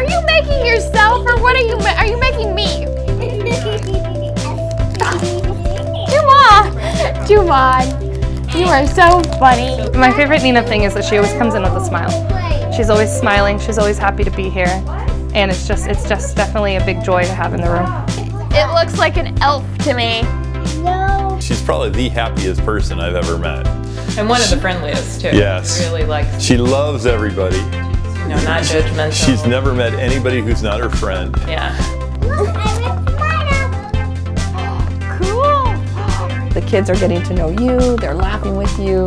Are you making yourself, or what are you making me? Juwan, you are so funny. My favorite Nina thing is that she always comes in with a smile. She's always smiling, she's always happy to be here. And it's just definitely a big joy to have in the room. It looks like an elf to me. No. She's probably the happiest person I've ever met. And one of the friendliest too. Yes. Really likes, She loves everybody. you know, not judgmental. She's never met anybody who's not her friend. Yeah. The kids are getting to know you, they're laughing with you,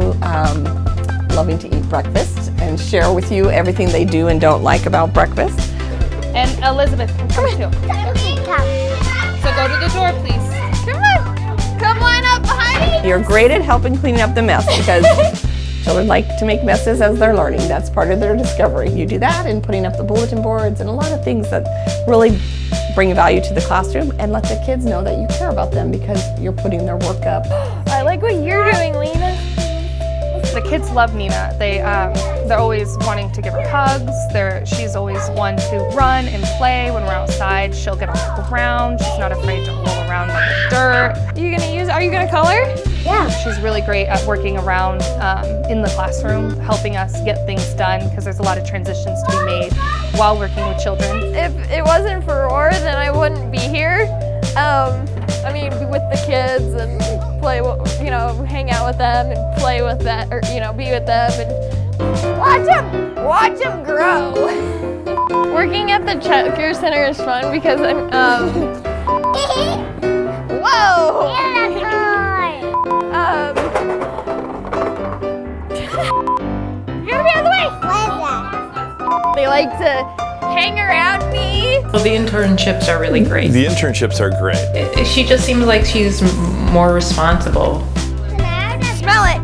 loving to eat breakfast and share with you everything they do and don't like about breakfast. And Elizabeth can come too. So go to the door, please. Come on. Come on up behind me. You're great at helping clean up the mess because children like to make messes as they're learning. That's part of their discovery. You do that and putting up the bulletin boards and a lot of things that really bring value to the classroom and let the kids know that you care about them because you're putting their work up. I like what you're doing, Lena. The kids love Nina. They're always wanting to give her hugs. She's always one to run and play when we're outside. She'll get on the ground. She's not afraid to roll around in the dirt. Are you gonna color? Yeah. She's really great at working around in the classroom, helping us get things done because there's a lot of transitions to be made while working with children. If it wasn't for Aurora, then I wouldn't be here. I mean, be with the kids and play, hang out with them and play with them, or be with them and watch them grow. Working at the Chet Care Center is fun because I'm whoa. You gotta be out of the way. What is that? They like to hang around me. Well, the internships are really great. The internships are great. She just seems like she's more responsible. Smell it.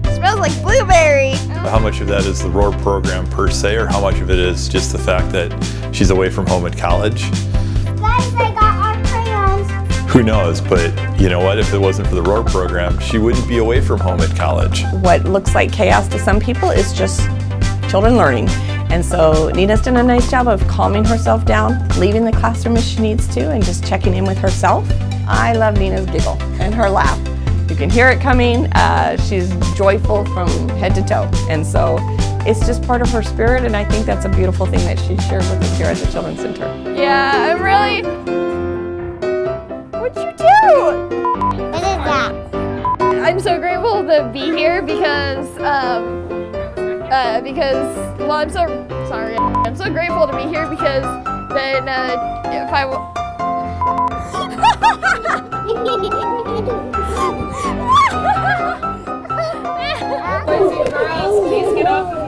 It smells like blueberry. How much of that is the ROAR program per se, or how much of it is just the fact that she's away from home at college? Guys, I got our crayons. Who knows, but you know what? If it wasn't for the ROAR program, she wouldn't be away from home at college. What looks like chaos to some people is just children learning. And so Nina's done a nice job of calming herself down, leaving the classroom as she needs to, and just checking in with herself. I love Nina's giggle and her laugh. You can hear it coming. She's joyful from head to toe. And so it's just part of her spirit, and I think that's a beautiful thing that she shared with us here at the Children's Center. Yeah, I'm really... What'd you do? What is that? I'm so grateful to be here because well, I'm so sorry. I'm so grateful to be here because then if I Please get off.